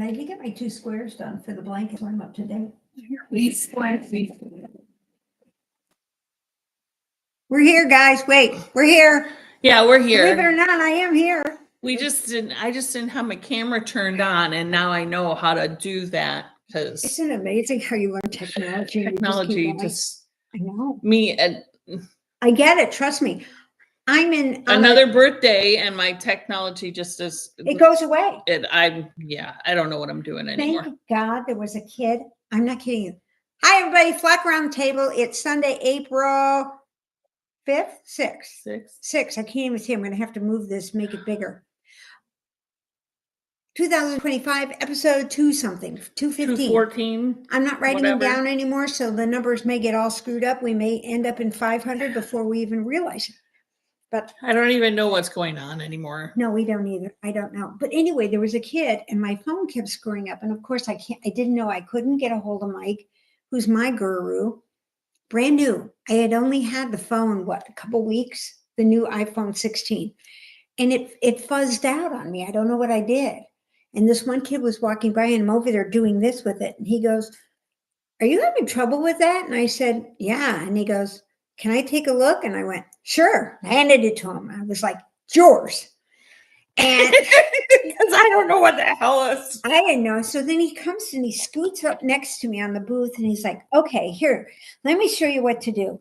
I did get my 2 squares done for the blanket, so I'm up to date. We're here, guys. Wait, we're here. Yeah, we're here. Believe it or not, I am here. I just didn't have my camera turned on, and now I know how to do that because Isn't it amazing how you learn technology? And technology I know. me and I get it. Trust me. I'm in another birthday, and my technology just is. It goes away. I don't know what I'm doing anymore. Thank God there was a kid. I'm not kidding you. Hi, everybody. Flock around the table. It's Sunday, April 5th, 6th. 6. I can't even see. I'm going to have to move this, make it bigger. 2025, episode 2 something, 215. 214. I'm not writing them down anymore, so the numbers may get all screwed up. We may end up in 500 before we even realize it. But I don't even know what's going on anymore. No, we don't either. I don't know. But anyway, there was a kid and my phone kept screwing up. And of course, I didn't know I couldn't get a hold of Mike, who's my guru. Brand new. I had only had the phone, a couple weeks, the new iPhone 16. And it fuzzed out on me. I don't know what I did. And this one kid was walking by and I'm over there doing this with it. And he goes, "Are you having trouble with that?" And I said, "Yeah." And he goes, "Can I take a look?" And I went, "Sure." I handed it to him. I was like, "It's yours." And because I don't know what the hell is. I didn't know. So then he comes and he scoots up next to me on the booth and he's like, "Okay, here, let me show you what to do."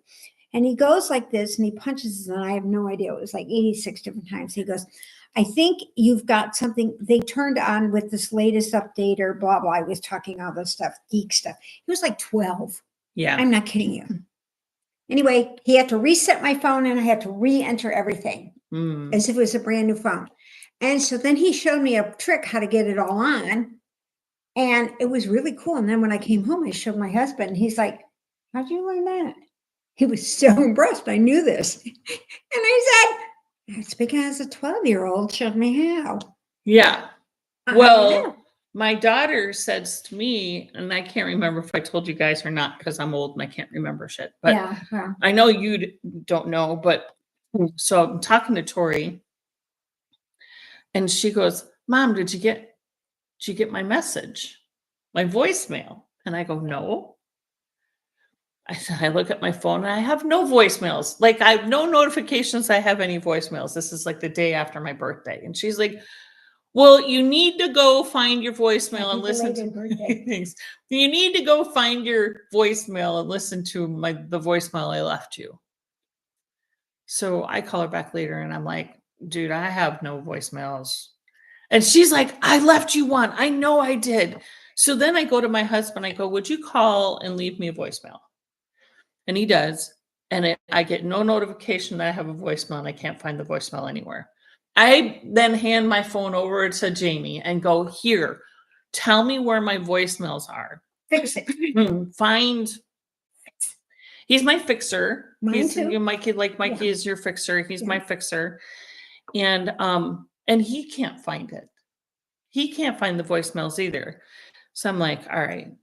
And he goes like this and he punches, and I have no idea. It was like 86 different times. He goes, "I think you've got something they turned on with this latest update or blah, blah." I was talking all this stuff, geek stuff. He was like 12. Yeah. I'm not kidding you. Anyway, he had to reset my phone and I had to re-enter everything as if it was a brand new phone. And so then he showed me a trick how to get it all on. And it was really cool. And then when I came home, I showed my husband and he's like, "How'd you learn that?" He was so impressed. I knew this. And I said, "It's because a 12-year-old showed me how." Yeah. Well, my daughter says to me, and I can't remember if I told you guys or not because I'm old and I can't remember shit. But yeah. I know you don't know. But so I'm talking to Tori, and she goes, "Mom, did you get my message, my voicemail?" And I go, "No." I said, I look at my phone and I have no voicemails. Like I have no notifications. I have any voicemails. This is like the day after my birthday. And she's like, "Well, you need to go find your voicemail and listen to things. You need to go find your voicemail and listen to the voicemail I left you." So I call her back later and I'm like, "Dude, I have no voicemails." And she's like, "I left you one. I know I did." So then I go to my husband. I go, "Would you call and leave me a voicemail?" And he does. And I get no notification that I have a voicemail and I can't find the voicemail anywhere. I then hand my phone over to Jamie and go, "Here, tell me where my voicemails are. Fix it." He's my fixer. Mine too. Mikey is your fixer. He's my fixer. And he can't find it. He can't find the voicemails either. So I'm like, all right.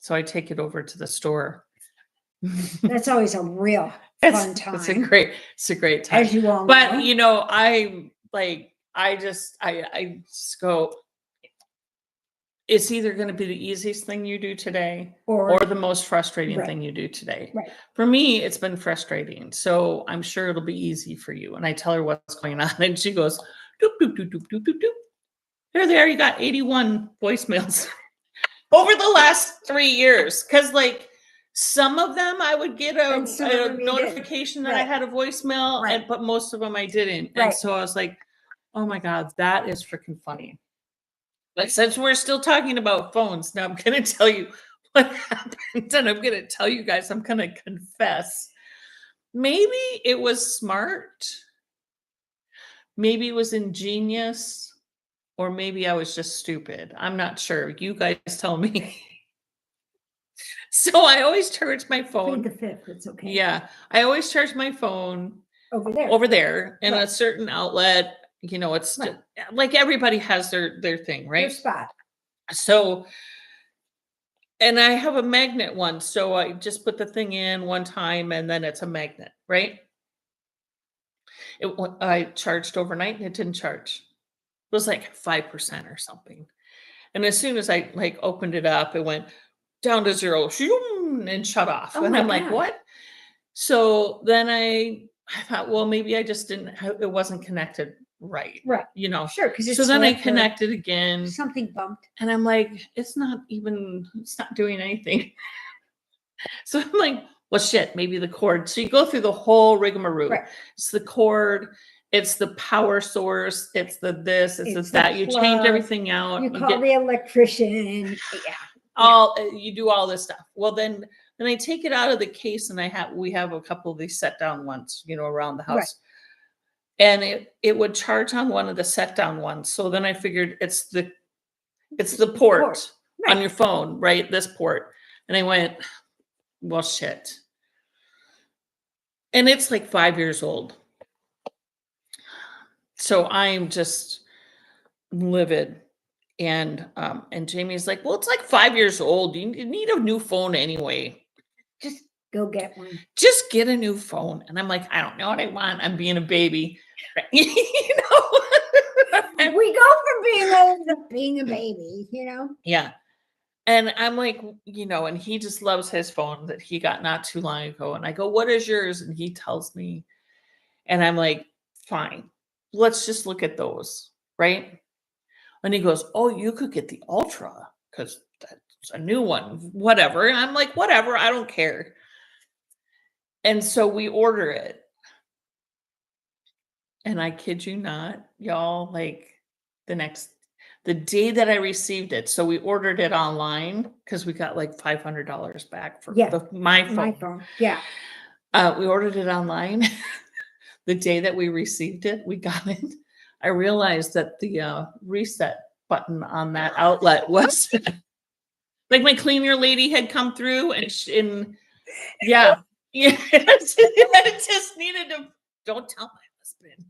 So I take it over to the store. That's always a real fun time. It's a great time. As you all know. But I just go, it's either going to be the easiest thing you do today or the most frustrating thing you do today. Right. For me, it's been frustrating. So I'm sure it'll be easy for you. And I tell her what's going on. And she goes, "Doop, doop, doop, doop, doop, doop, doop. There, you got 81 voicemails over the last 3 years." Because some of them I would get a notification that I had a voicemail, but most of them I didn't. And so I was like, oh my God, that is freaking funny. But since we're still talking about phones, now I'm going to tell you what happened. And I'm going to tell you guys, I'm going to confess. Maybe it was smart. Maybe it was ingenious. Or maybe I was just stupid. I'm not sure. You guys tell me. So I always charge my phone. Plead the fifth. It's okay. Yeah. I always charge my phone over there in a certain outlet. It's just, like everybody has their thing, right? Their spot. So, and I have a magnet one. So I just put the thing in one time and then it's a magnet, right? I charged overnight and it didn't charge. It was like 5% or something. And as soon as I like opened it up, it went down to 0 shoom, and shut off. Oh And my I'm like, God. what? So then I thought, well, maybe I just it wasn't connected right. Right. You know. Sure, because So it's then I slipped or connected again, something bumped. and I'm like, it's not doing anything. So I'm like, well, shit, maybe the cord. So you go through the whole rigmarole. Right. It's the cord, it's the power source, it's the this, it's It's the that. the You change plug, everything out. You You call get the electrician. Yeah. you do all this stuff. Well, then I take it out of the case, and we have a couple of these set down ones, around the house. Right. And it would charge on one of the set down ones. So then I figured it's the port Right. on your phone, right? This port. And I went, well, shit. And it's like 5 years old. So I'm just livid. And Jamie's like, well, it's like 5 years old. You need a new phone anyway. Just go get one. Just get a new phone. And I'm like, I don't know what I want. I'm being a baby. We go from being old to being a baby, Yeah. And I'm like, and he just loves his phone that he got not too long ago. And I go, what is yours? And he tells me. And I'm like, fine, let's just look at those. Right. And he goes, oh, you could get the Ultra because that's a new one, whatever. And I'm like, whatever, I don't care. And so we order it. And I kid you not, y'all, like the day that I received it. So we ordered it online because we got like $500 back for my phone. My phone. Yeah. We ordered it online. The day that we received it, we got it. I realized that the reset button on that outlet was like my cleaner lady had come through and yeah, it just needed to, don't tell my husband.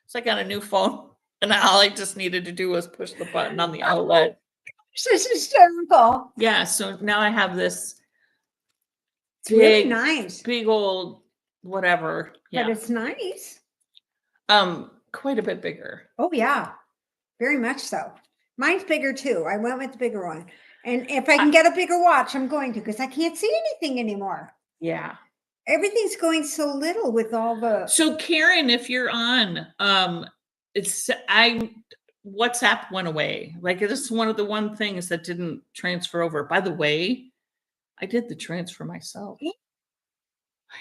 So I got a new phone, and all I just needed to do was push the button on the outlet. This is hysterical. Yeah, so now I have this It's really nice. big old whatever. Yeah. But it's nice. Quite a bit bigger. Oh yeah, very much so. Mine's bigger too. I went with the bigger one. And if I can get a bigger watch, I'm going to, because I can't see anything anymore. Yeah. Everything's going so little with all the. So Karen, if you're on, WhatsApp went away. Like this is one of the things that didn't transfer over. By the way, I did the transfer myself. I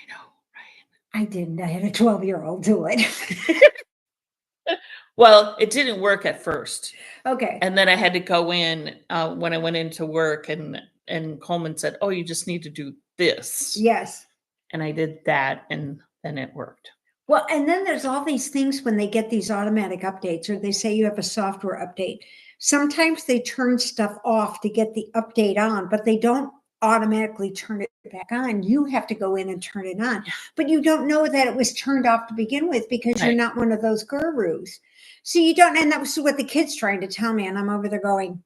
know, right? I didn't. I had a 12-year-old do it. Well, it didn't work at first. Okay. And then I had to go in when I went into work, and Coleman said, oh, you just need to do this. Yes. And I did that, and then it worked. Well, and then there's all these things when they get these automatic updates, or they say you have a software update. Sometimes they turn stuff off to get the update on, but they don't automatically turn it back on. You have to go in and turn it on. But you don't know that it was turned off to begin with because you're not one of those gurus. So you don't, and that was what the kid's trying to tell me. And I'm over there going,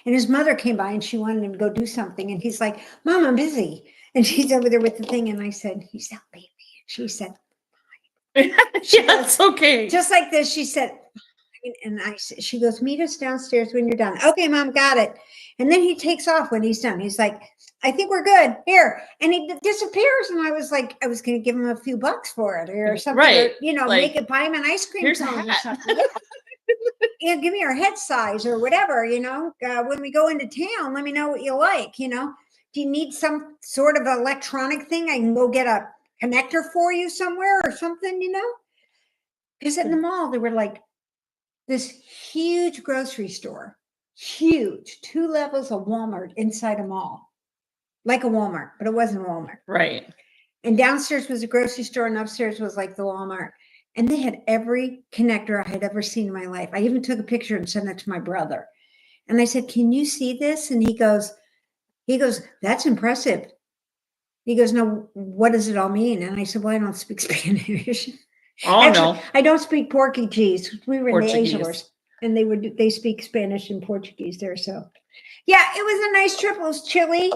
and his mother came by and she wanted him to go do something. And he's like, Mom, I'm busy. And she's over there with the thing. And I said, he's helping me. She said, that's okay. Just like this, she said, and she goes, meet us downstairs when you're done. Okay, Mom, got it. And then he takes off when he's done. He's like, I think we're good here. And he disappears. And I was like, I was going to give him a few bucks for it or something, right? Or, like, buy him an ice cream here's cone or something. Give me your head size or whatever, when we go into town, let me know what you like, do you need some sort of electronic thing? I can go get a connector for you somewhere or something, because in the mall, there were like this huge grocery store, huge 2 levels of Walmart inside a mall, like a Walmart, but it wasn't Walmart. Right. And downstairs was a grocery store and upstairs was like the Walmart. And they had every connector I had ever seen in my life. I even took a picture and sent it to my brother. And I said, can you see this? And he goes, that's impressive. He goes, no, what does it all mean? And I said, well, I don't speak Spanish. Oh, actually, no. I don't speak Portuguese. We were Portuguese. in the Azores and they speak Spanish and Portuguese there. So yeah, it was a nice trip. It was chilly.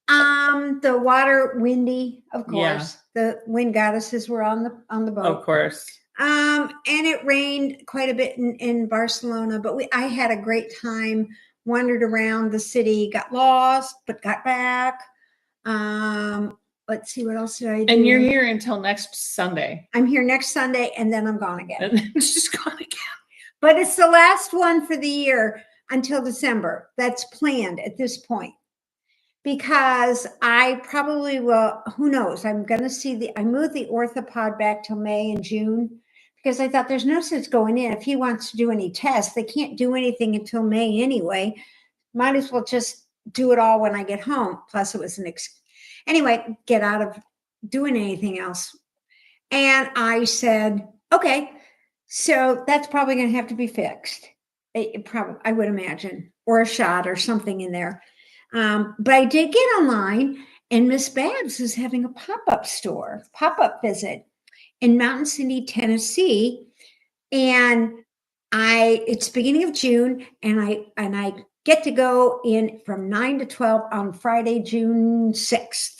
The water windy, of course. Yeah. The wind goddesses were on the boat. Of course. And it rained quite a bit in Barcelona, but I had a great time, wandered around the city, got lost, but got back. Let's see, what else did I do? And you're here until next Sunday. I'm here next Sunday, and then I'm gone again. And then it's just gone again. But it's the last one for the year until December. That's planned at this point. Because I probably will, who knows? I'm going to see I moved the orthopod back till May and June because I thought there's no sense going in. If he wants to do any tests, they can't do anything until May anyway. Might as well just do it all when I get home. Plus, it was anyway, get out of doing anything else. And I said, okay, so that's probably going to have to be fixed. I would imagine, or a shot or something in there. But I did get online, and Miss Babs is having a pop-up visit in Mountain City, Tennessee. And it's beginning of June, and I get to go in from 9 to 12 on Friday, June 6th.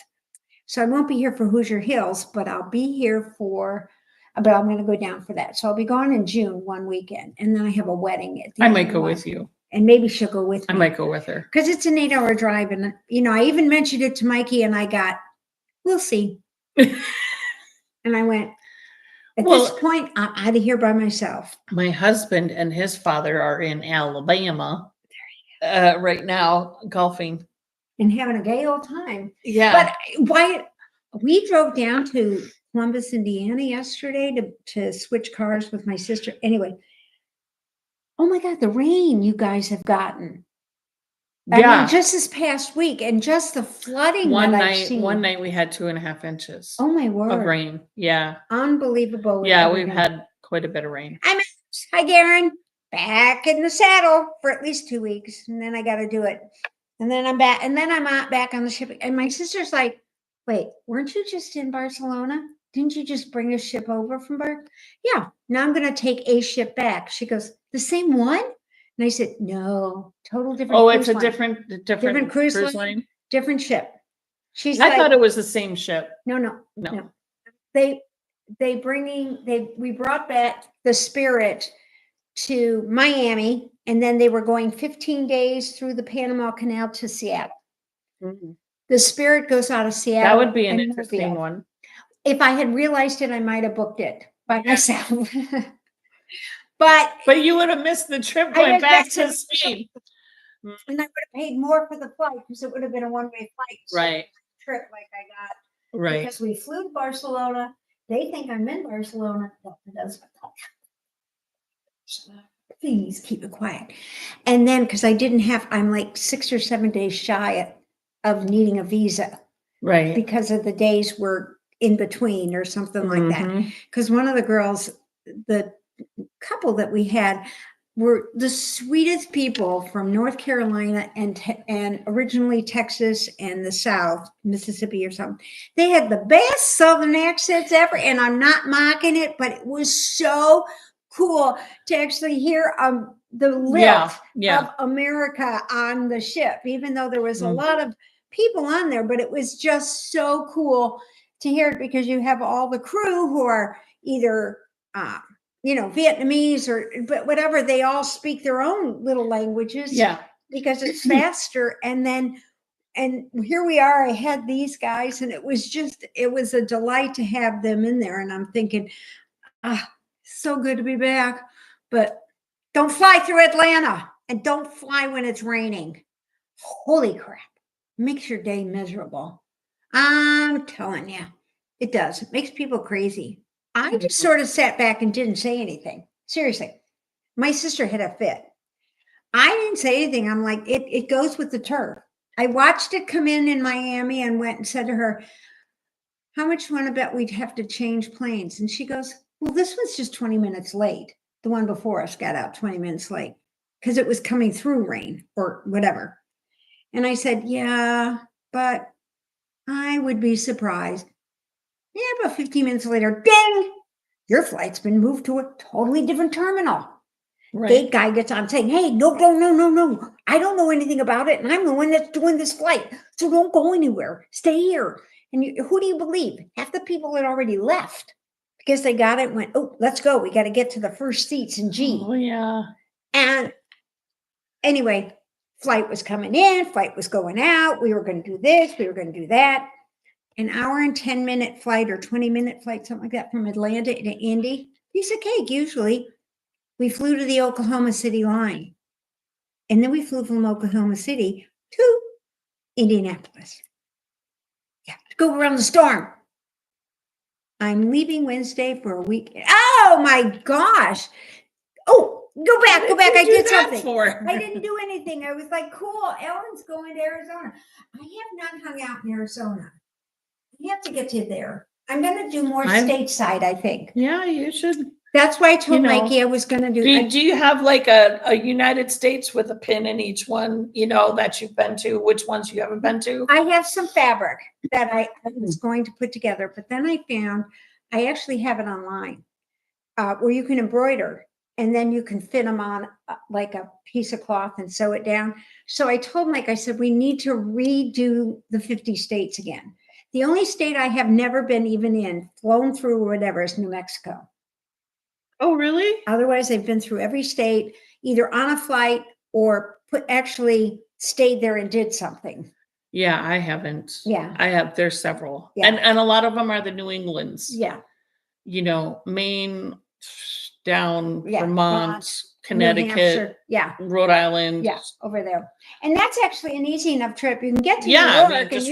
So I won't be here for Hoosier Hills, but I'll be here but I'm going to go down for that. So I'll be gone in June one weekend, and then I have a wedding at the end I might of go the with month. you. And maybe she'll go with me. I might go with her. Because it's an 8-hour drive. And, I even mentioned it to Mikey, and I got, we'll see. And I went, at this point, I'm out of here by myself. My husband and his father are in Alabama right now, golfing. And having a gay old time. Yeah. But we drove down to Columbus, Indiana yesterday to switch cars with my sister. Anyway. Oh my God, the rain you guys have gotten. Yeah. I mean, just this past week, and just the flooding One I've seen. One night we had 2.5 inches. Oh my word. Of rain. Yeah. Unbelievable. Yeah, we've had quite a bit of rain. Hi, Garen. Back in the saddle for at least 2 weeks. And then I got to do it. And then I'm back. And then I'm back on the ship. And my sister's like, wait, weren't you just in Barcelona? Didn't you just bring a ship over from Barcelona? Yeah. Now I'm going to take a ship back. She goes, the same one? And I said, no, total different. Oh, it's a different cruise line, different ship. I thought it was the same ship. No. We brought back the Spirit to Miami, and then they were going 15 days through the Panama Canal to Seattle. Mm-hmm. The Spirit goes out of Seattle. That would be an interesting one. If I had realized it, I might have booked it by myself. But you would have missed the trip going back to Spain. And I would have paid more for the flight because it would have been a one-way flight. Right. Trip like I got. Right. Because we flew to Barcelona. They think I'm in Barcelona. No, it doesn't. Please keep it quiet. And then, because I'm like 6 or 7 days shy of needing a visa. Right. Because of the days were in between or something like that. Because one of the girls, the couple that we had, were the sweetest people from North Carolina and originally Texas and the South, Mississippi or something. They had the best Southern accents ever, and I'm not mocking it, but it was so cool to actually hear the lilt of America on the ship, even though there was a lot of people on there, but it was just so cool to hear it because you have all the crew who are either Vietnamese but whatever, they all speak their own little languages. Yeah. Because it's faster. And here we are, I had these guys, and it was a delight to have them in there. And I'm thinking, so good to be back, but don't fly through Atlanta, and don't fly when it's raining. Holy crap. Makes your day miserable. I'm telling you, it does. It makes people crazy. I just sort of sat back and didn't say anything. Seriously. My sister had a fit. I didn't say anything. I'm like, it goes with the turf. I watched it come in Miami and went and said to her, how much do you want to bet we'd have to change planes? And she goes, well, this one's just 20 minutes late. The one before us got out 20 minutes late because it was coming through rain or whatever. And I said, yeah, but I would be surprised. Yeah, about 15 minutes later, ding, your flight's been moved to a totally different terminal. Right. Gate guy gets on saying, hey, no. I don't know anything about it, and I'm the one that's doing this flight. So don't go anywhere. Stay here. And who do you believe? Half the people had already left because they got it and went, oh, let's go. We got to get to the first seats in G. Oh yeah. And anyway, flight was coming in, flight was going out. We were going to do this, we were going to do that. An hour and 10-minute flight or 20-minute flight, something like that, from Atlanta to Indy. Piece of cake, usually. We flew to the Oklahoma City line. And then we flew from Oklahoma City to Indianapolis. Yeah, to go around the storm. I'm leaving Wednesday for a week. Oh my gosh. Oh, go back. I did something. I didn't do anything. I was like, cool. Ellen's going to Arizona. I have not hung out in Arizona. You have to get to there. I'm going to do more stateside, I think. Yeah, you should. That's why I told Mikey I was going to do. Do you have like a United States with a pin in each one, that you've been to, which ones you haven't been to? I have some fabric that I was going to put together, but then I found I actually have it online where you can embroider and then you can fit them on like a piece of cloth and sew it down. So I told Mike, I said, we need to redo the 50 states again. The only state I have never been even in, flown through or whatever, is New Mexico. Oh, really? Otherwise, I've been through every state, either on a flight or actually stayed there and did something. Yeah, I haven't. Yeah. I have. There's several. Yeah. And a lot of them are the New Englands. Yeah. Maine, down Yeah. Vermont, Connecticut, Rhode Island. Yeah, over there. And that's actually an easy enough trip. You can get to New York and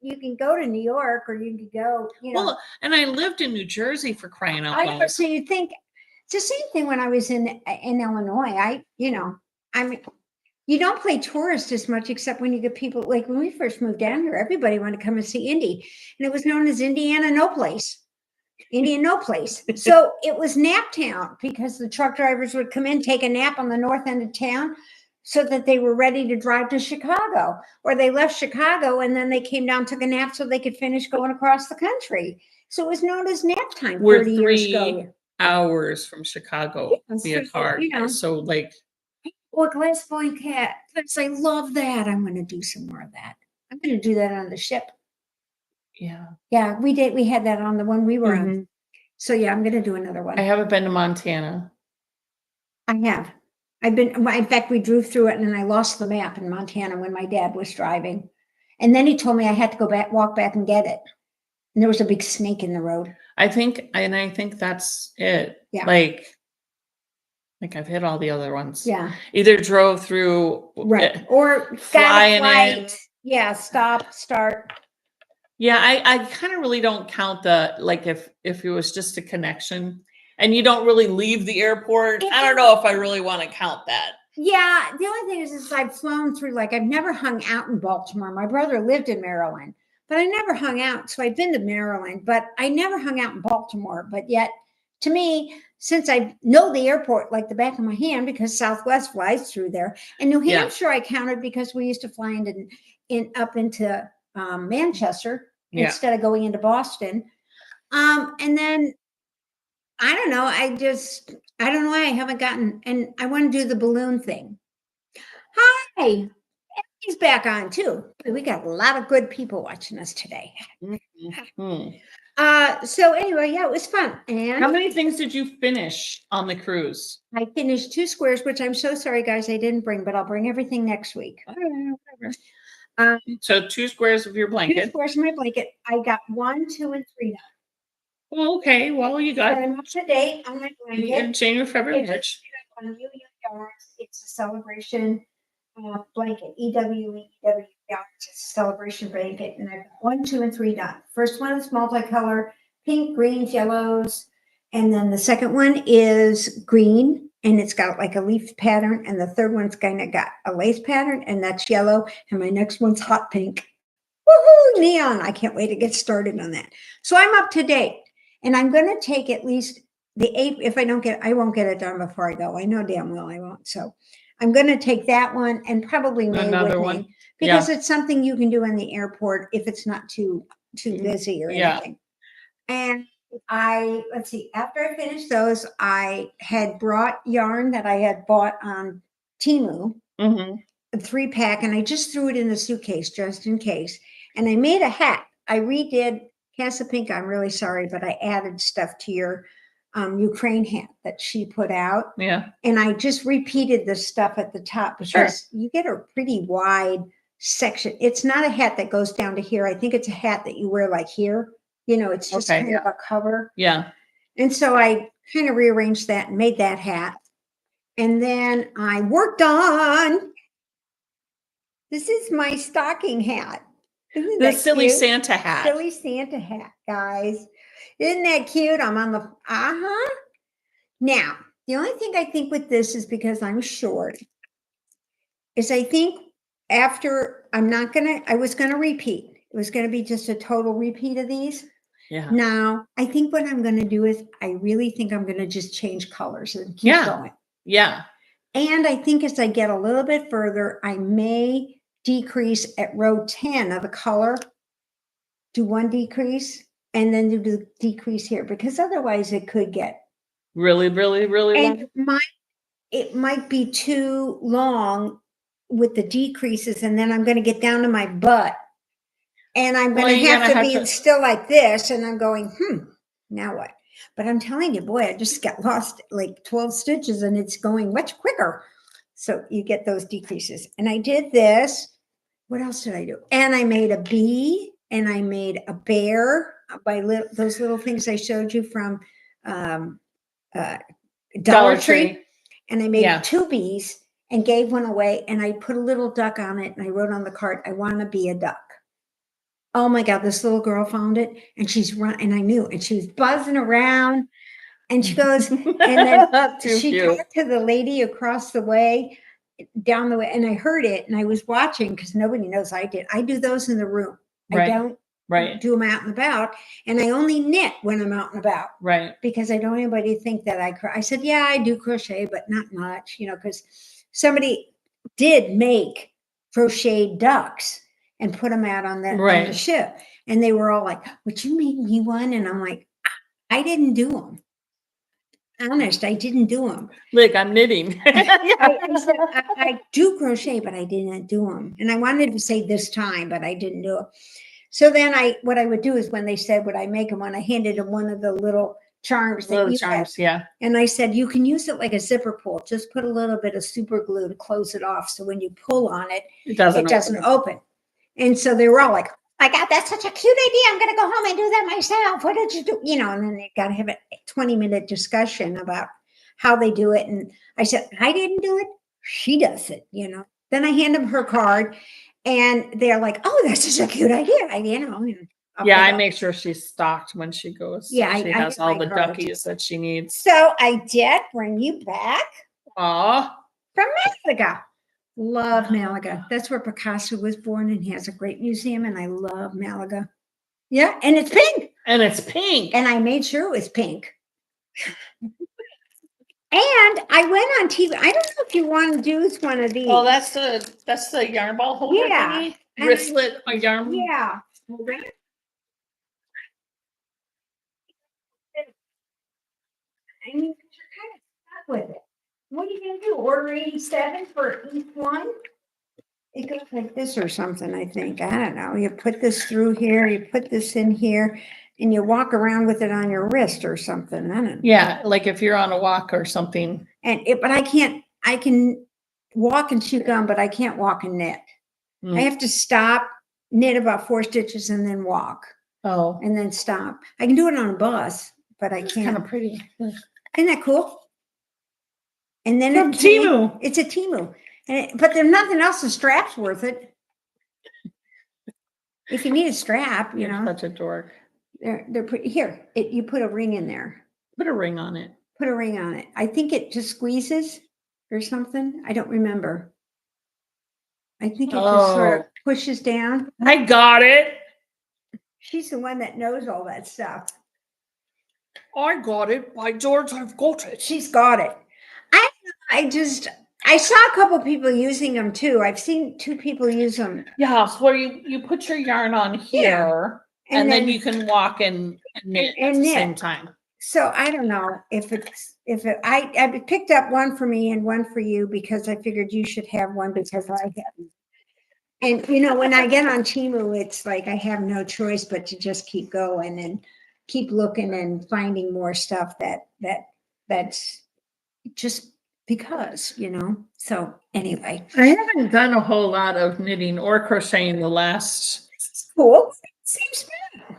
you can go to New York or you can go, Well, and I lived in New Jersey for crying out loud. So you'd think it's the same thing when I was in Illinois. You don't play tourist as much except when you get people, like when we first moved down here, everybody wanted to come and see Indy. And it was known as Indiana No Place. Indian No Place. So it was nap town because the truck drivers would come in, take a nap on the north end of town so that they were ready to drive to Chicago, or they left Chicago and then they came down, took a nap so they could finish going across the country. So it was known as nap time. We're 30 years ago. Hours from Chicago via car. So like, glass blanket. I love that. I'm going to do some more of that. I'm going to do that on the ship. Yeah. Yeah, we did. We had that on the one we were on. So yeah, I'm going to do another one. I haven't been to Montana. I have. In fact, we drove through it and then I lost the map in Montana when my dad was driving. And then he told me I had to walk back and get it. And there was a big snake in the road. I think that's it. Yeah. Like I've hit all the other ones. Yeah. Either drove through. Right. Or flying in. Yeah. Stop, start. Yeah. I kind of really don't count if it was just a connection and you don't really leave the airport. I don't know if I really want to count that. Yeah. The only thing is I've flown through, I've never hung out in Baltimore. My brother lived in Maryland, but I never hung out. So I've been to Maryland, but I never hung out in Baltimore. But yet, to me, since I know the airport like the back of my hand because Southwest flies through there, and New Hampshire I counted because we used to fly up into Manchester instead of going into Boston. And then I don't know. I don't know why I haven't gotten, and I want to do the balloon thing. Hi. He's back on too. We got a lot of good people watching us today. So anyway, yeah, it was fun. And how many things did you finish on the cruise? I finished 2 squares, which I'm so sorry, guys, I didn't bring, but I'll bring everything next week. So 2 squares of your blanket. 2 squares of my blanket. I got 1, 2, and 3 done. Well, okay. Well, you got. I'm up to date on my blanket. In January, February, March. It's a celebration blanket. EWE yarns. It's a celebration blanket, and I've got 1, 2, and 3 done. First one is multicolor, pink, greens, yellows, and then the second one is green, and it's got like a leaf pattern, and the third one's kind of got a lace pattern, and that's yellow, and my next one's hot pink. Woohoo, neon! I can't wait to get started on that. So I'm up to date. And I'm going to take at least the 8. If I don't I won't get it done before I go. I know damn well I won't. So I'm going to take that one and probably May another with one me because it's something you can do in the airport if it's not too busy or anything. And let's see, after I finished those, I had brought yarn that I had bought on Temu, a 3-pack, and I just threw it in the suitcase just in case. And I made a hat. I redid Casa Pink, I'm really sorry, but I added stuff to your Ukraine hat that she put out. Yeah. And I just repeated the stuff at the top Sure. because you get a pretty wide section. It's not a hat that goes down to here. I think it's a hat that you wear like here. You know, it's just Okay. kind of a cover. Yeah. And so I kind of rearranged that and made that hat. And then I worked on, this is my stocking hat. Isn't The that silly cute? Santa hat. Silly Santa hat, guys. Isn't that cute? I'm on the, uh-huh. Now, the only thing I think with this is because I'm short, is I think after, I was gonna repeat. It was gonna be just a total repeat of these. Yeah. Now, I think what I'm gonna do is, I really think I'm gonna just change colors and keep Yeah. going. Yeah. And I think as I get a little bit further, I may decrease at row 10 of the color, do one decrease, and then do the decrease here, because otherwise it could get. Really, really, really long. And it might be too long with the decreases, and then I'm going to get down to my butt, and I'm Well, going to you're have gonna to have be to- still like this, and I'm going, now what? But I'm telling you, boy, I just got lost like 12 stitches, and it's going much quicker. So you get those decreases. And I did this. What else did I do? And I made a bee, and I made a bear by those little things I showed you from Dollar Tree. And I made Yeah. 2 bees and gave one away. And I put a little duck on it. And I wrote on the card, I want to be a duck. Oh my God, this little girl found it. And she's run, and I knew, and she was buzzing around. And she goes, and then she talked to the lady across the way, down the way, and I heard it, and I was watching because nobody knows I did. I do those in the room. Right. I don't Right. do them out and about, and I only knit when I'm out and about. Right. Because I don't want anybody to think that I said, yeah, I do crochet, but not much, because somebody did make crocheted ducks and put them out on the ship, and they were all like, would you make me one? And I'm like, I didn't do them. Honest, I didn't do them. Look, I'm knitting. I do crochet, but I didn't do them. And I wanted to say this time, but I didn't do it. So then what I would do is when they said, would I make them one, I handed them one of the little charms that you had. Yeah. And I said, you can use it like a zipper pull. Just put a little bit of super glue to close it off. So when you pull on it, it doesn't open. And so they were all like, my God, that's such a cute idea. I'm going to go home and do that myself. What did you do? And then they got to have a 20-minute discussion about how they do it. And I said, I didn't do it. She does it, Then I hand them her card, and they're like, oh, that's such a cute idea. Yeah, I make sure she's stocked when she goes. Yeah, she I has get all my the cards. duckies that she needs. So I did bring you back Aw. from Malaga. Love Malaga. That's where Picasso was born, and he has a great museum, and I love Malaga. Yeah, and it's pink. And it's pink. And I made sure it was pink. And I went on TV. I don't know if you want to do one of these. Oh, that's the yarn ball holder thingy? Wristlet or yarn. Yeah. I mean, you're kind of stuck with it. What are you going to do? Order 87 for each one? It goes like this or something, I think. I don't know. You put this through here, you put this in here, and you walk around with it on your wrist or something. I don't know. Yeah, like if you're on a walk or something. But I can walk and chew gum, but I can't walk and knit. I have to stop, knit about 4 stitches, and then walk. Oh. And then stop. I can do it on a bus, but I can't. Kind of pretty. Isn't that cool? And then From Temu. It's a Temu. But there's nothing else. The strap's worth it. If you need a strap, You're such a dork. They're pretty. Here, you put a ring in there. Put a ring on it. Put a ring on it. I think it just squeezes or something. I don't remember. I think it just sort of pushes down. I got it. She's the one that knows all that stuff. I got it. By George, I've got it. She's got it. I saw a couple people using them too. I've seen 2 people use them. Yeah, so where you put your yarn on here, and then you can walk and knit at the same time. So I don't know I picked up one for me and one for you because I figured you should have one because I have. And you know, when I get on Temu, it's like I have no choice but to just keep going and keep looking and finding more stuff that's just because, you know. So anyway, I haven't done a whole lot of knitting or crocheting the last. cool. Seems bad.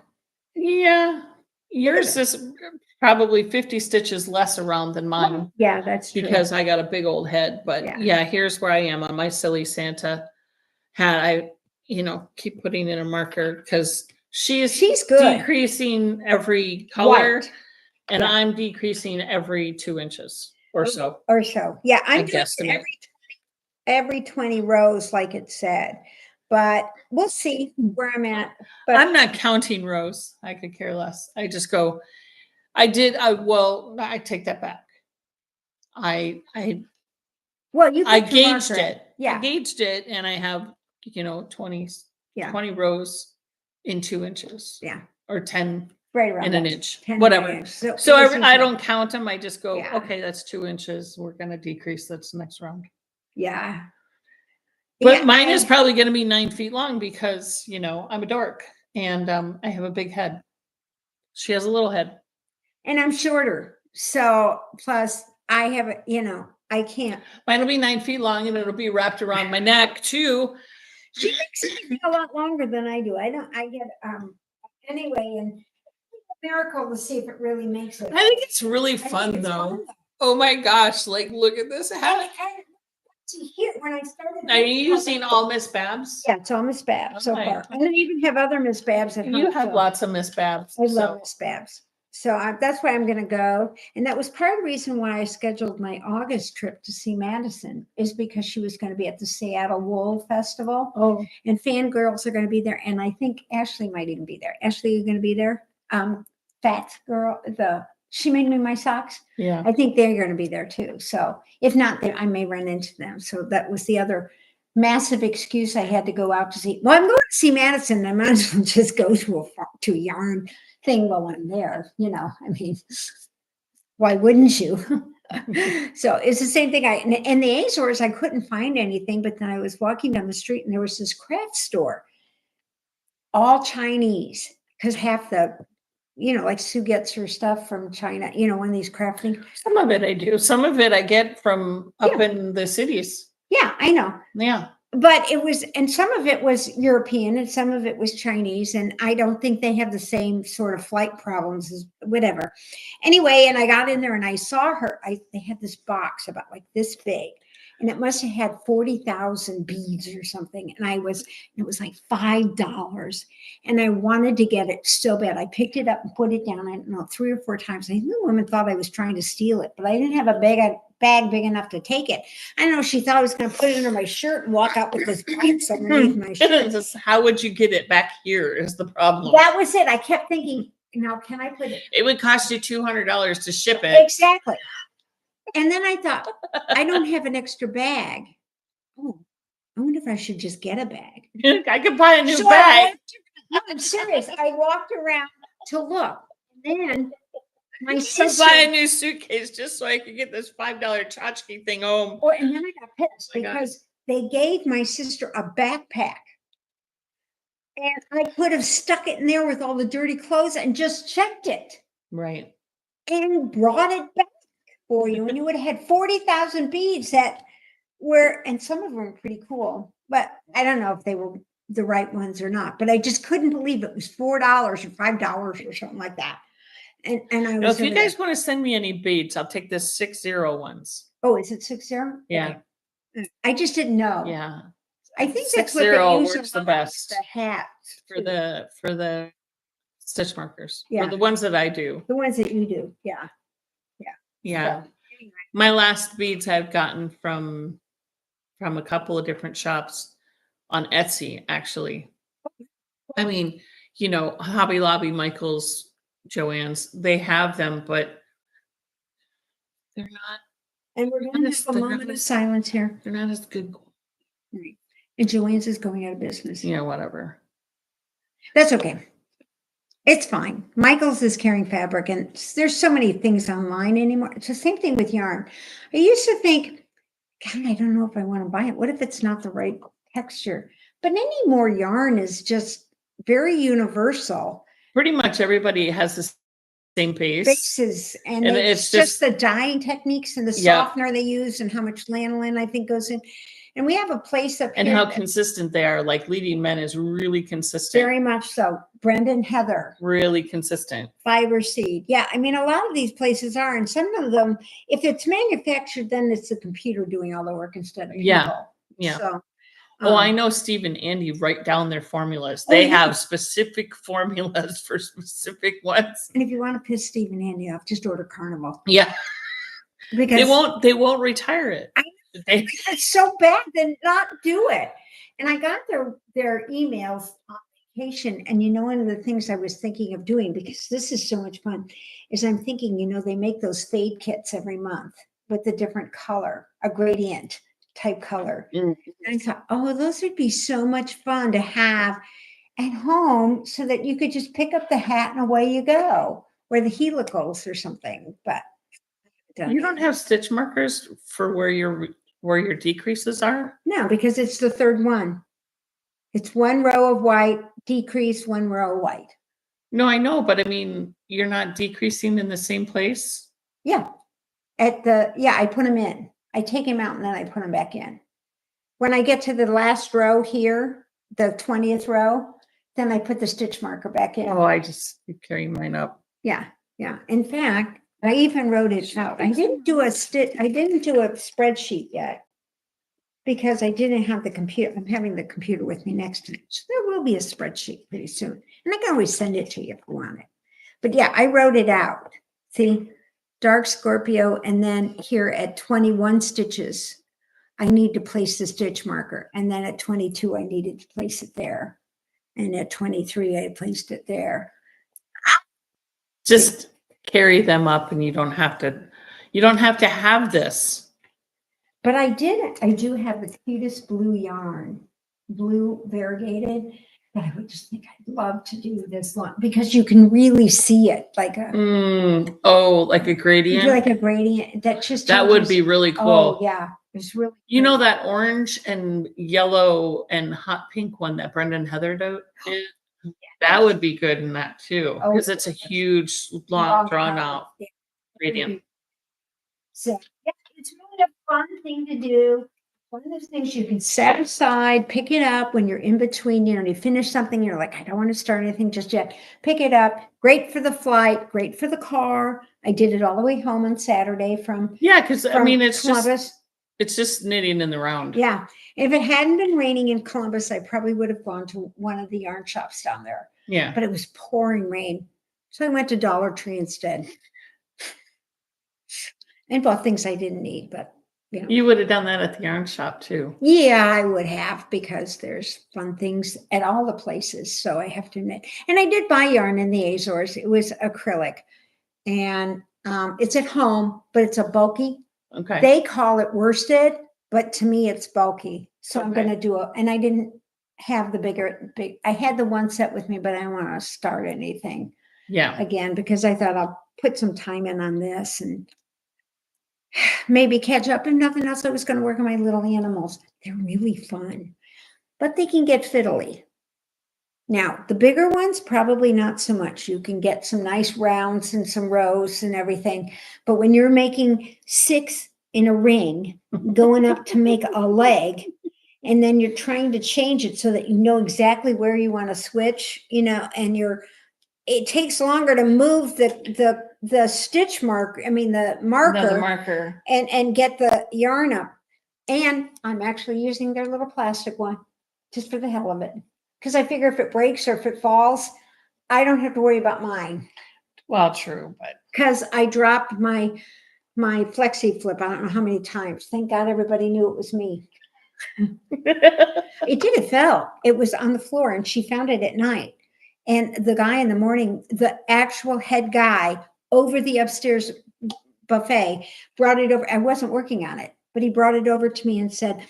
Yeah, yours it. is probably 50 stitches less around than mine Yeah, that's true. because I got a big old head. But Yeah. yeah, here's where I am on my silly Santa hat. I, keep putting in a marker because she's good. decreasing every color, White. and Yeah. I'm decreasing every 2 inches or so. Or so. Yeah, I I'm doing guesstimate. every 20 rows, like it said. But we'll see where I'm at. But I'm not counting rows. I could care less. I just go. I take that back. I well, you I put your gauged marker in. it. I Yeah. gauged it, and I have 20 Yeah. 20 rows in 2 inches. Yeah. Or 10 Right around in an that. inch, 10 whatever. inch. So I don't count them. I just go, Yeah. okay, that's 2 inches. We're going to decrease that's next round. Yeah. But Yeah, mine is probably going to be 9 feet long because, I'm a dork and I have a big head. She has a little head. and I'm shorter. So plus I have I can't. Mine will be 9 feet long and it'll be wrapped around my neck too. She makes it a lot longer than I do. I get anyway, and miracle to see if it really makes it. I think it's really fun though. Oh my gosh, like look at this hat. To hear when I started. Are you using all Miss Babs? Yeah, it's all Miss Babs so Okay. far. And I even have other Miss Babs at home. You have lots of Miss Babs. I love Miss Babs. So that's why I'm going to go. And that was part of the reason why I scheduled my August trip to see Madison, is because she was going to be at the Seattle Wool Festival. Oh. And fangirls are going to be there. And I think Ashley might even be there. Ashley, you're going to be there? Fat girl, she made me my socks. Yeah. I think they're going to be there too. So if not, then I may run into them. So that was the other massive excuse I had to go out to see. Well, I'm going to see Madison. I might as well just go to a yarn thing while I'm there. I mean, why wouldn't you? So it's the same thing. In the Azores, I couldn't find anything, but then I was walking down the street and there was this craft store, all Chinese, because half the like Sue gets her stuff from China, one of these craft things. Some of it I do. Some of it I get from up in the cities. Yeah, I know. Yeah. But and some of it was European and some of it was Chinese. And I don't think they have the same sort of flight problems as whatever. Anyway, and I got in there and I saw her. They had this box about like this big. And it must have had 40,000 beads or something. And it was like $5. And I wanted to get it so bad. I picked it up and put it down, I don't know, 3 or 4 times. I think the woman thought I was trying to steal it, but I didn't have a bag big enough to take it. I don't know. She thought I was going to put it under my shirt and walk out with this box underneath my shirt. How would you get it back here is the problem. That was it. I kept thinking, now can I put it? It would cost you $200 to ship it. Exactly. And then I thought, I don't have an extra bag. Oh, I wonder if I should just get a bag. I could buy a new bag. No, I'm serious. I walked around to look. And then my sister buy a new suitcase just so I could get this $5 tchotchke thing home. And then I got pissed because they gave my sister a backpack. And I could have stuck it in there with all the dirty clothes and just checked it. Right. And brought it back for you. And you would have had 40,000 beads that were, and some of them were pretty cool, but I don't know if they were the right ones or not. But I just couldn't believe it was $4 or $5 or something like that. And I was. If you guys want to send me any beads, I'll take the 60 ones. Oh, is it 60? Yeah. Okay. I just didn't know. Yeah. I think 60 that's what they use works the best. The hat for the stitch markers. Yeah. For the ones that I do. The ones that you do. Yeah. Yeah. So, anyway. My last beads I've gotten from a couple of different shops on Etsy, actually. I mean, Hobby Lobby, Michael's, Joann's, they have them, but they're not. And we're going to have a moment of silence here. They're not as good. Right. And Joann's is going out of business. Yeah, whatever. That's okay. It's fine. Michael's is carrying fabric, and there's so many things online anymore. It's the same thing with yarn. I used to think, God, I don't know if I want to buy it. What if it's not the right texture? But anymore, yarn is just very universal. Pretty much everybody has the same base. Bases, and And it's it's just just the dyeing techniques and the Yep. softener they use and how much lanolin I think goes in. And we have a place up and here how that- consistent they are. Like Leading Men is really consistent. very much so. Brendan Heather, Really consistent. Fiber Seed. Yeah, I mean, a lot of these places are, and some of them, if it's manufactured, then it's the computer doing all the work instead of people. Yeah, yeah. So, I know Steve and Andy write down their formulas. Oh, They yeah. have specific formulas for specific ones. And if you want to piss Steve and Andy off, just order Carnival. Yeah. Because They won't retire it. They, it's so bad, then not do it. And I got their emails on vacation. And one of the things I was thinking of doing, because this is so much fun, is I'm thinking, they make those fade kits every month with a different color, a gradient type color. And I thought, oh, those would be so much fun to have at home so that you could just pick up the hat and away you go, or the helicals or something. But you don't have stitch markers for where your decreases are? No, because it's the third one. It's one row of white, decrease, one row of white. No, I know, but I mean, you're not decreasing in the same place? Yeah. I put them in. I take them out and then I put them back in. When I get to the last row here, the 20th row, then I put the stitch marker back in. Oh, I just carry mine up. Yeah. In fact, I even wrote it out. I didn't do a spreadsheet yet because I didn't have the computer. I'm having the computer with me next to me. So there will be a spreadsheet pretty soon. And I can always send it to you if you want it. But yeah, I wrote it out. See, dark Scorpio. And then here at 21 stitches, I need to place the stitch marker. And then at 22, I needed to place it there. And at 23, I placed it there. Just carry them up and you don't have to have this. But I do have the cutest blue yarn, blue variegated, but I would just think I'd love to do this one because you can really see it like a like a gradient. like a gradient that just that would changes. be really cool. Oh yeah, it's really You that orange and yellow and hot pink one that Brendan Heather did? That would be good in that too, because it's a huge, long drawn out gradient. So yeah, it's really a fun thing to do. One of those things you can set aside, pick it up when you're in between, you finish something, you're like, I don't want to start anything just yet. Pick it up. Great for the flight, great for the car. I did it all the way home on Saturday from because I mean it's Columbus. just knitting in the round. Yeah. If it hadn't been raining in Columbus, I probably would have gone to one of the yarn shops down there. Yeah. But it was pouring rain. So I went to Dollar Tree instead. And bought things I didn't need, but you would have done that at the yarn shop too. Yeah, I would have, because there's fun things at all the places. So I have to admit, and I did buy yarn in the Azores. It was acrylic, and it's at home, but it's a bulky. Okay. They call it worsted, but to me it's bulky. So I'm Okay. going to do it. And I didn't have the big. I had the one set with me, but I don't want to start anything again because I thought I'll put some time in on this and maybe catch up. And nothing else. I was going to work on my little animals. They're really fun, but they can get fiddly. Now, the bigger ones, probably not so much. You can get some nice rounds and some rows and everything. But when you're making 6 in a ring, going up to make a leg, and then you're trying to change it so that you know exactly where you want to switch, and it takes longer to move the stitch mark. I mean, the marker, and get the yarn up. And I'm actually using their little plastic one just for the hell of it. Because I figure if it breaks or if it falls, I don't have to worry about mine. Well, true, but because I dropped my flexi flip, I don't know how many times. Thank God everybody knew it was me. It fell. It was on the floor, and she found it at night. And the guy in the morning, the actual head guy over the upstairs buffet, brought it over. I wasn't working on it, but he brought it over to me and said,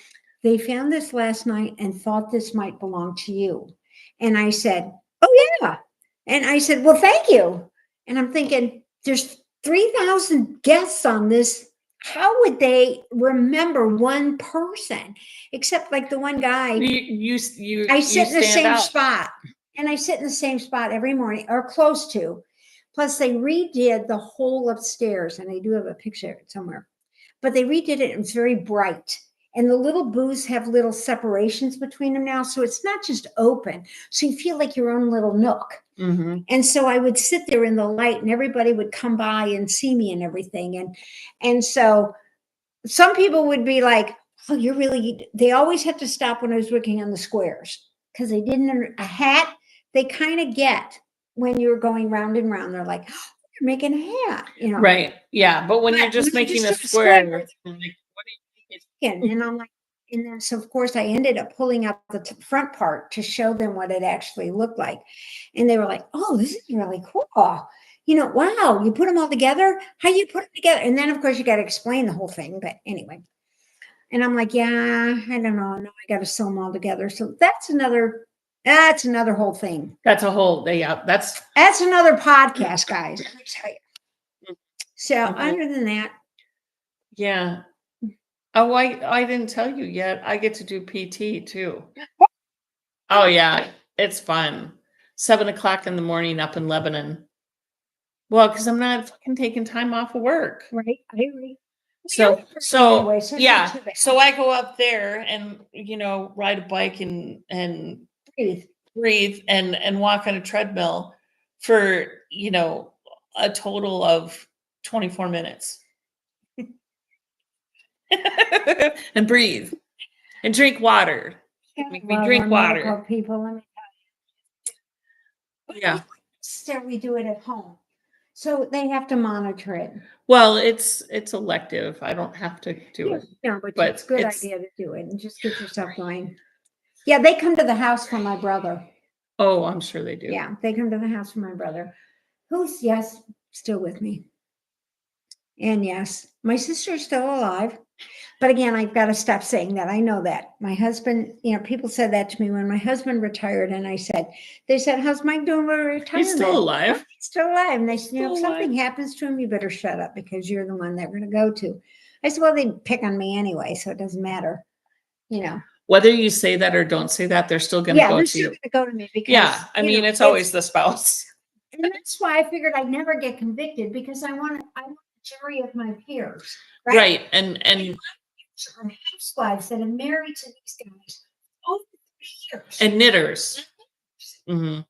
they found this last night and thought this might belong to you. And I said, oh yeah. And I said, well, thank you. And I'm thinking, there's 3,000 guests on this how would they remember one person? Except like the one guy, You I sit in the stand same out. spot, and I sit in the same spot every morning or close to. Plus, they redid the whole upstairs, and I do have a picture of it somewhere. But they redid it, and it's very bright. And the little booths have little separations between them now, so it's not just open. So you feel like your own little nook. Mm-hmm. And so I would sit there in the light, and everybody would come by and see me and everything. And so some people would be like, "Oh, you're really." They always have to stop when I was working on the squares because they didn't. A hat, they kind of get when you're going round and round. They're like, "Oh, you're making a hat," you know. Right. Yeah. But when you're But just when you making a just do a square, square, like, what are you thinking? and I'm like, and then so of course I ended up pulling out the front part to show them what it actually looked like, and they were like, "Oh, this is really cool." You know, wow, you put them all together? How you put them together? And then of course you got to explain the whole thing. But anyway, and I'm like, yeah, I don't know. No, I got to sew them all together. So that's another whole thing. That's a whole, yeah, that's Another podcast, guys. Let me tell you. So Mhm. other than that, Yeah. Oh, I didn't tell you yet. I get to do PT too. Oh yeah, it's fun. 7 o'clock in the morning up in Lebanon. Well, because I'm not fucking taking time off of work. right? I agree. So Anyway, so it's not yeah. too bad. So I go up there and ride a bike and breathe and walk on a treadmill for a total of 24 minutes. And breathe and drink water. Make me drink our water. medical people, let me tell you. Yeah. Still, we do it at home, so they have to monitor it. Well, it's elective. I don't have to do it. No, but But it's a good it's- idea to do it and just get yourself going. Yeah, they come to the house for my brother. Oh, I'm sure they do. Yeah, they come to the house for my brother, who's, yes, still with me. And yes, my sister's still alive. But again, I've got to stop saying that. I know that. My husband, people said that to me when my husband retired, and they said, "How's Mike doing with retirement?" He's still alive. "Oh, he's still alive. And they said, Still if something alive. happens to him, you better shut up because you're the one they're going to go to. I said, well, they pick on me anyway, so it doesn't matter. Whether you say that or don't say that, they're still going to Yeah, go they're to still you. going to go to me because Yeah, I mean, it's always the spouse. And that's why I figured I'd never get convicted because I want the jury of my peers, Right. And on housewives that are married to these guys over 3 years. and knitters. Mhm.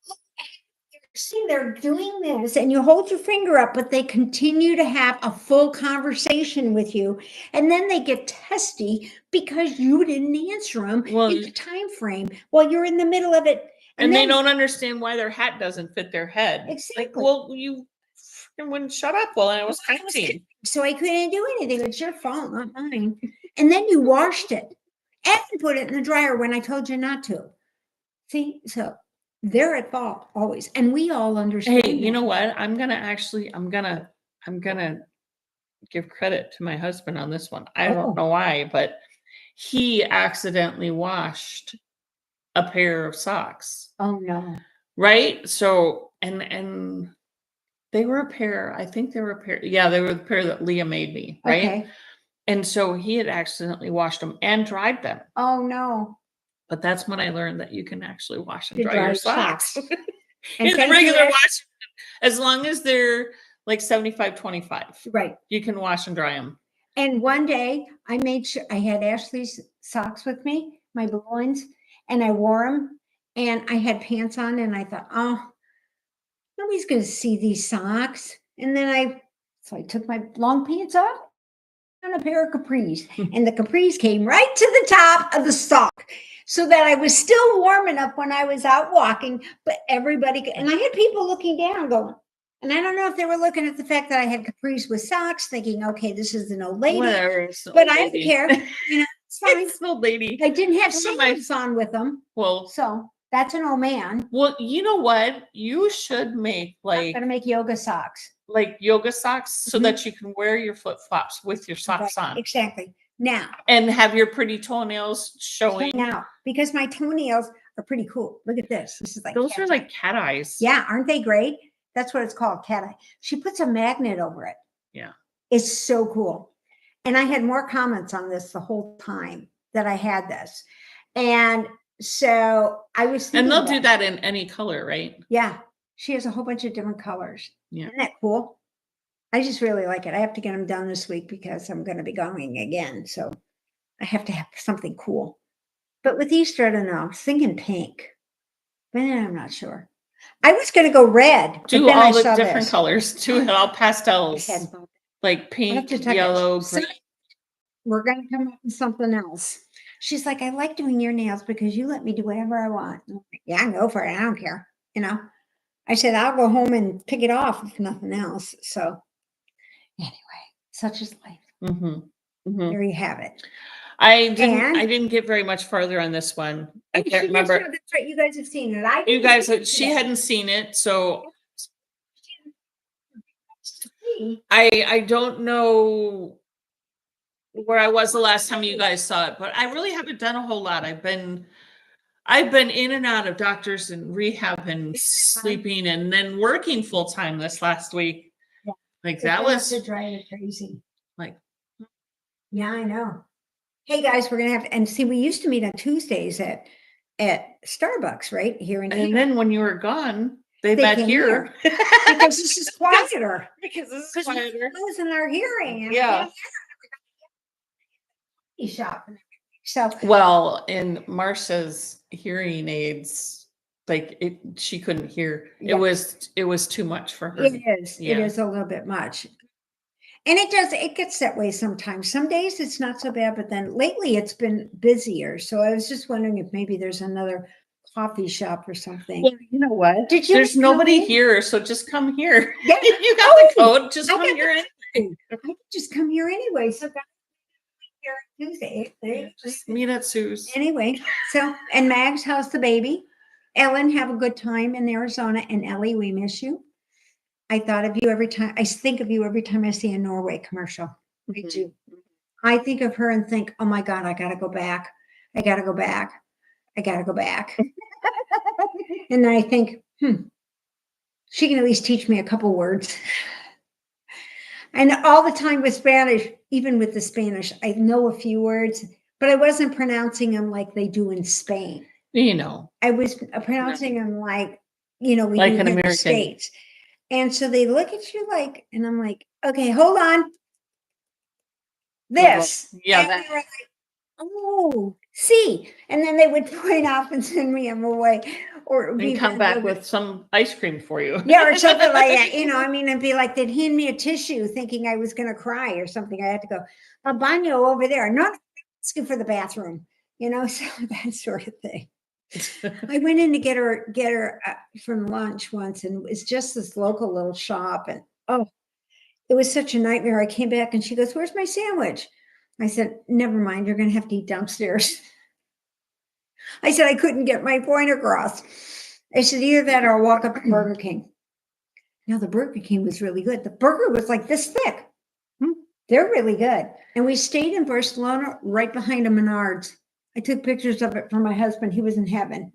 See, they're doing this, and you hold your finger up, but they continue to have a full conversation with you, and then they get testy because you didn't answer them Well, in the time frame while you're in the middle of it. and they then, don't understand why their hat doesn't fit their head. Exactly. Like, well, you wouldn't shut up while I was typing. So I couldn't do anything. It's your fault, not mine. And then you washed it and put it in the dryer when I told you not to. See, so they're at fault always, and we all understand. Hey, you that. know what? I'm gonna give credit to my husband on this one. I Oh. don't know why, but he accidentally washed a pair of socks. Oh no. Right? So and they were a pair, I think they were a pair. Yeah, they were the pair that Leah made me, right? Okay. And so he had accidentally washed them and dried them. Oh no. But that's when I learned that you can actually wash and To dry dry your socks. socks. And In the thank you, regular Ash- wash, as long as they're like 75-25, Right. you can wash and dry them. And one day I made sure I had Ashley's socks with me, my blue ones, and I wore them. And I had pants on, and I thought, oh, nobody's going to see these socks. And then I took my long pants off and a pair of capris, and the capris came right to the top of the sock, so that I was still warm enough when I was out walking. But everybody, and I had people looking down, going, and I don't know if they were looking at the fact that I had capris with socks, thinking, okay, this is an old lady. Whatever. It's an But old I don't lady. care. It's fine. It's an old lady. I didn't have Some of my- sandals on with them, Well, so that's an old man. well, you know what? You should make I'm gonna make yoga socks. like yoga socks so Mhm. that you can wear your flip flops with your socks Right, on exactly. Now, and have your pretty toenails showing. now, because my toenails are pretty cool. Look at this. This is like Those cat's are like cat eyes. Yeah, aren't they great? That's what it's called, cat eye. She puts a magnet over it. Yeah. It's so cool. And I had more comments on this the whole time that I had this. And so I was thinking, and they'll do that in any color, right? yeah, she has a whole bunch of different colors. Yeah. Isn't that cool? I just really like it. I have to get them done this week because I'm going to be going again. So I have to have something cool. But with Easter, I don't know. I was thinking pink, but I'm not sure. I was going to go red. But Do then all I the saw different this. colors. Do it all pastels, like pink, to tell you, yellow, so- green. We're going to come up with something else. She's like, I like doing your nails because you let me do whatever I want. I'm like, yeah, I can go for it. I don't care. You know, I said, I'll go home and pick it off if nothing else. So anyway, such is life. There you have it. I didn't get very much farther on this one. I can't remember. That's right. You guys have seen it. You guys, she hadn't seen it, so I don't know where I was the last time you guys saw it, but I really haven't done a whole lot. I've been in and out of doctors and rehab and sleeping and then working full time this last week. Yeah. Like that was driving crazy. like, yeah, I know. Hey guys, we're gonna have to, and see, we used to meet on Tuesdays at Starbucks, right here in. And then when you were gone, they met came here because this is quieter. because this is Because quieter. those in our hearing. And Yeah. Shop. So Well, in Marcia's hearing aids, like she couldn't hear. Yeah. It was too much for her. it is. Yeah. It is a little bit much. And it gets that way sometimes. Some days it's not so bad, but then lately it's been busier. So I was just wondering if maybe there's another coffee shop or something. Well, you know what? Did you There's come nobody in? here, so just come here. Yeah. You got the code. Just I come got here. I could just come here anyway. So guys, here on Tuesday. There you go. Just meet at Sue's. Anyway, so and Mags, how's the baby? Ellen, have a good time in Arizona. And Ellie, we miss you. I thought of you every time. I think of you every time I see a Norway commercial. I do. I think of her and think, oh my God, I got to go back. I got to go back. I got to go back. And then I think, she can at least teach me a couple words. And all the time with Spanish, even with the Spanish, I know a few words, but I wasn't pronouncing them like they do in Spain. You know, I was pronouncing them like, we like do an in the American. States. And so they look at you like, and I'm like, okay, hold on. This. Yeah. And they were like, oh, see. And then they would point off and send me away. Or And come back with some ice cream for you. yeah, or something like that. It'd be like they'd hand me a tissue thinking I was going to cry or something. I had to go, a baño over there. Not asking for the bathroom, so that sort of thing. I went in to get her from lunch once, and it was just this local little shop. And it was such a nightmare. I came back and she goes, "Where's my sandwich?" I said, "Never mind. You're going to have to eat downstairs." I said I couldn't get my point across. I said, either that or I'll walk up to Burger King. Now, the Burger King was really good. The burger was like this thick. They're really good. And we stayed in Barcelona right behind a Menards. I took pictures of it for my husband. He was in heaven.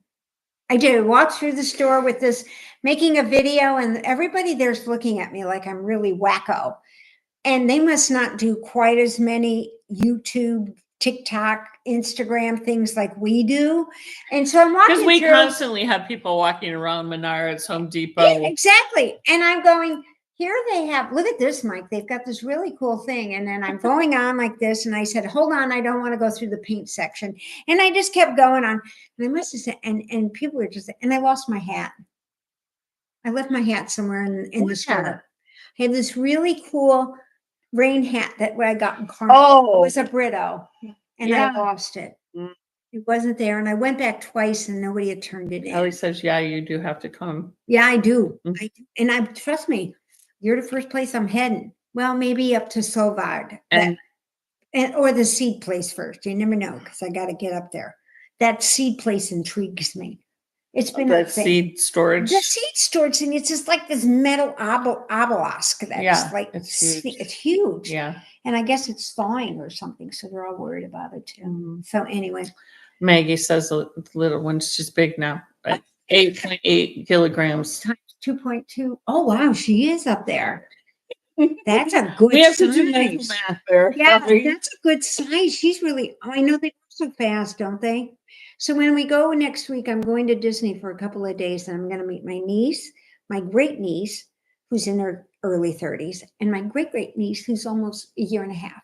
I did. I walked through the store with this, making a video, and everybody there's looking at me like I'm really wacko. And they must not do quite as many YouTube, TikTok, Instagram things like we do. And so I'm walking because we through, constantly have people walking around Menards, Home Depot. Yeah, exactly. And I'm going, here they have, look at this, Mike. They've got this really cool thing. And then I'm going on like this. And I said, hold on, I don't want to go through the paint section. And I just kept going on. And I must have said, and people were just, and I lost my hat. I left my hat somewhere in the store. I had this really cool rain hat that I got in Carnival. It was a Brito, and I lost it. It wasn't there, and I went back twice, and nobody had turned it in. Ellie says, "Yeah, you do have to come." Yeah, I do. And trust me, you're the first place I'm heading. Well, maybe up to Sauvard, or the seed place first. You never know, because I got to get up there. That seed place intrigues me. It's been the seed storage. The seed storage thing. It's just like this metal obelisk. That's it's huge. Yeah. And I guess it's thawing or something. So they're all worried about it too. So anyway. Maggie says the little one, she's big now. 8.8 kilograms. Times 2.2. Oh, wow. She is up there. That's a good We have to do mental size. math there. Yeah, Sorry. that's a good size. She's really, oh, I know they go so fast, don't they? So when we go next week, I'm going to Disney for a couple of days and I'm going to meet my niece, my great niece, who's in her early 30s, and my great great niece, who's almost a year and a half.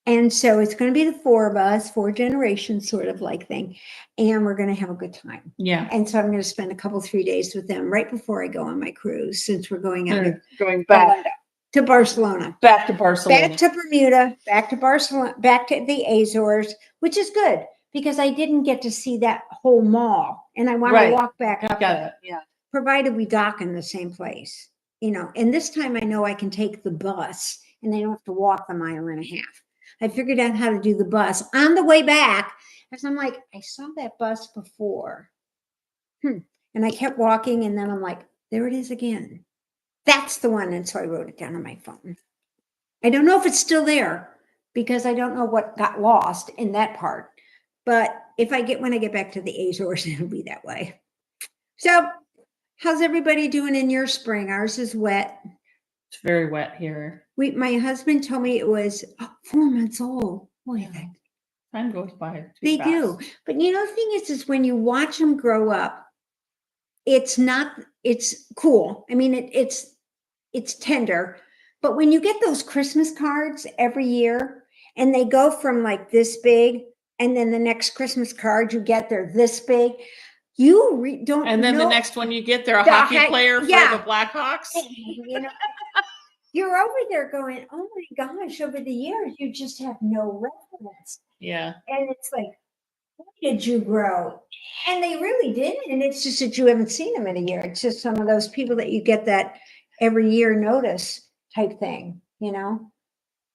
And so it's going to be the four of us, four generations sort of like thing. And we're going to have a good time. Yeah. And so I'm going to spend a couple, 3 days with them right before I go on my cruise, since we're going out of Going back Orlando to Barcelona. to Barcelona. Back to Bermuda, back to Barcelona, back to the Azores, which is good because I didn't get to see that whole mall. And I want Right. to walk back up Got there, it. Yeah. provided we dock in the same place, you know. And this time I know I can take the bus and I don't have to walk the mile and a half. I figured out how to do the bus on the way back because I'm like, I saw that bus before. And I kept walking and then I'm like, there it is again. That's the one. And so I wrote it down on my phone. I don't know if it's still there because I don't know what got lost in that part. But if when I get back to the Azores, it'll be that way. So how's everybody doing in your spring? Ours is wet. It's very wet here. My husband told me it was 4 months old. Boy, Yeah. Time goes by too they fast. do. But you know, the thing is when you watch them grow up, it's cool. I mean, it's tender. But when you get those Christmas cards every year and they go from like this big, and then the next Christmas card you get, they're this big, you don't And then know. the next one you get, they're a The hockey heck- player for yeah. the Blackhawks. You know, you're over there going, oh my gosh, over the years, you just have no reference. Yeah. And it's like, when did you grow? And they really didn't. And it's just that you haven't seen them in a year. It's just some of those people that you get that every year notice type thing, you know?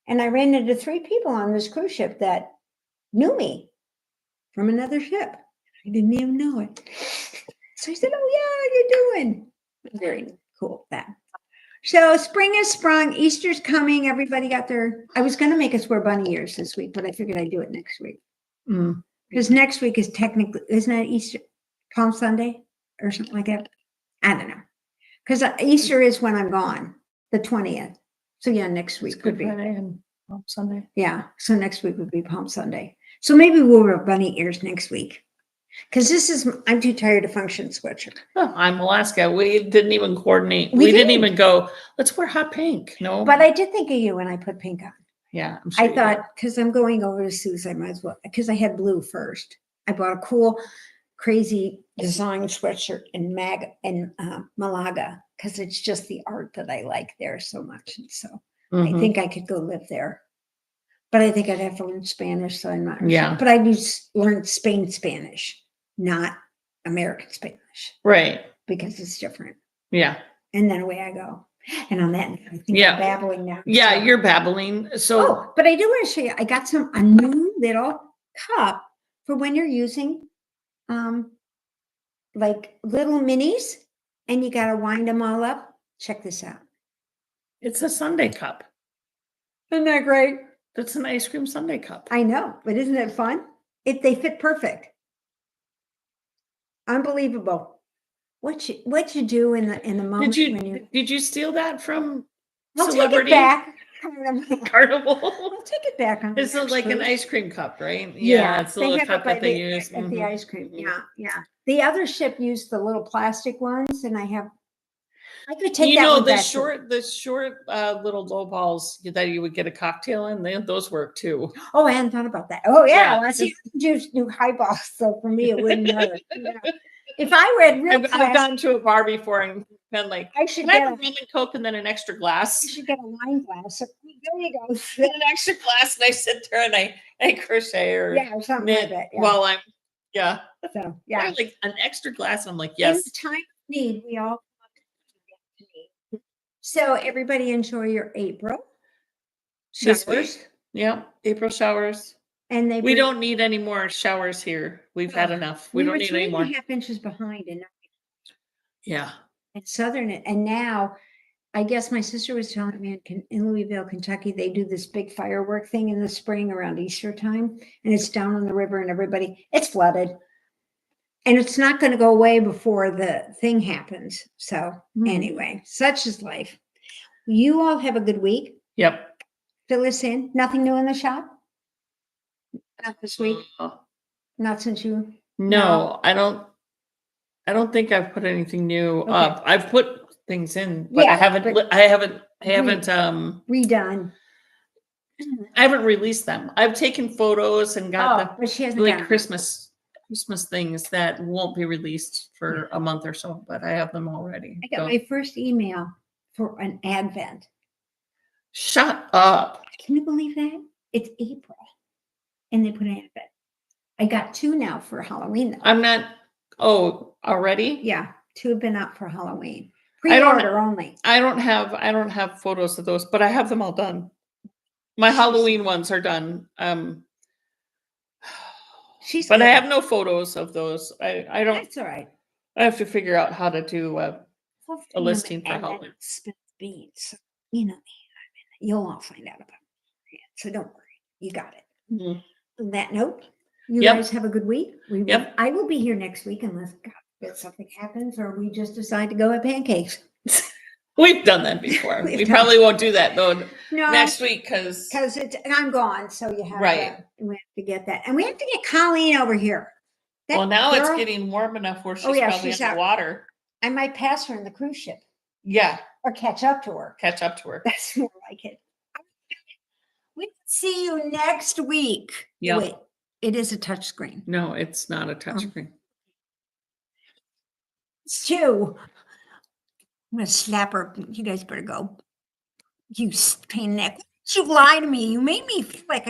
And I ran into 3 people on this cruise ship that knew me from another ship. I didn't even know it. So I said, oh, yeah, how you doing? Very cool, that. So spring has sprung. Easter's coming. Everybody got I was going to make us wear bunny ears this week, but I figured I'd do it next week. Because next week is technically, isn't that Easter, Palm Sunday or something like that? I don't know. Because Easter is when I'm gone, the 20th. So yeah, next week would be Friday and Palm Sunday. Yeah, so next week would be Palm Sunday. So maybe we'll wear bunny ears next week. Because I'm too tired to function sweatshirt. Oh, I'm Alaska. We didn't even coordinate. We didn't even go, let's wear hot pink. No. But I did think of you when I put pink on. Yeah, I'm sure I thought, because I'm going over to Sue's, I might as well, because I had blue first. I bought a cool, crazy design sweatshirt in Malaga, because it's just the art that I like there so much. And so I think I could go live there. But I think I'd have to learn Spanish, so I'm not. Yeah. But I learn Spanish, not American Spanish. Right. Because it's different. Yeah. And then away I go. And on that, I think I'm babbling now. Yeah, you're babbling. So, but I do want to show you. I got a new little cup for when you're using, like little minis, and you got to wind them all up. Check this out. It's a sundae cup. Isn't that great? That's an ice cream sundae cup. I know, but isn't it fun? They fit perfect. Unbelievable. What you do in the moment did you steal that from Celebrity? I'll take it back. Carnival? I'll take it back. It's like an ice cream cup, right? Yeah, it's a little cup that they use at the ice cream. Yeah. The other ship used the little plastic ones, and I could take that one back. The short little low balls that you would get a cocktail in, those work too. Oh, I hadn't thought about that. Oh yeah, well, see, just do high balls, so for me it wouldn't matter. If I read real I've gone to a bar before and been like, I should get a rum and Coke and then an extra glass. You should get a wine glass. So, there you go. An extra glass, and I sit there and I crochet or something knit like that. Yeah. while I'm So yeah, like an extra glass. And I'm like, yes. In the time of need, we all need. So everybody enjoy your April This showers. week. Yeah, April showers. And we don't need any more showers here. We've had enough. We don't need any more. 3.5 inches behind, and yeah, in southern, and now I guess my sister was telling me in Louisville, Kentucky, they do this big firework thing in the spring around Easter time, and it's down on the river, and it's flooded, and it's not going to go away before the thing happens. So anyway, such is life. You all have a good week. Yep. Fill us in. Nothing new in the shop? Not this week? Uh, Not since you? No, I don't think I've put anything new Okay. up. I've put things in, but Yeah, I haven't but I haven't redone. I haven't released them. I've taken photos and got But she hasn't the like done it. Christmas things that won't be released for a month or so, but I have them already. I got my first email for an Advent. Shut up. Can you believe that? It's April, and they put an Advent. I got 2 now for Halloween, though. I'm not. Oh, already? Yeah, 2 have been out for Halloween. I don't- Pre-order only. I don't have photos of those, but I have them all done. My Halloween ones are done. But I have no photos of those. I don't. That's all right. I have to figure out how to do a listing for And then Halloween. spin beans. You know, you'll all find out about it. So don't worry. You got it. Mhm. On that note, you Yep. guys have a good week. Yep. I will be here next week unless God, something happens or we just decide to go at pancakes. We've done that before. We've We done- probably won't do that though No, next week because it's and I'm gone, so you have Right. we have to get that, and we have to get Colleen over here. That well now it's girl, getting warm enough where she's yeah, probably she's in the out. water. I might pass her in the cruise ship Yeah, or catch up to her. catch up to her. That's more like it. We'll see you next week. Yeah. Wait, it is a touch screen. No, it's not a touchscreen. It's 2. I'm gonna slap her. You guys better go. You pain in the neck. You lie to me. You made me feel like I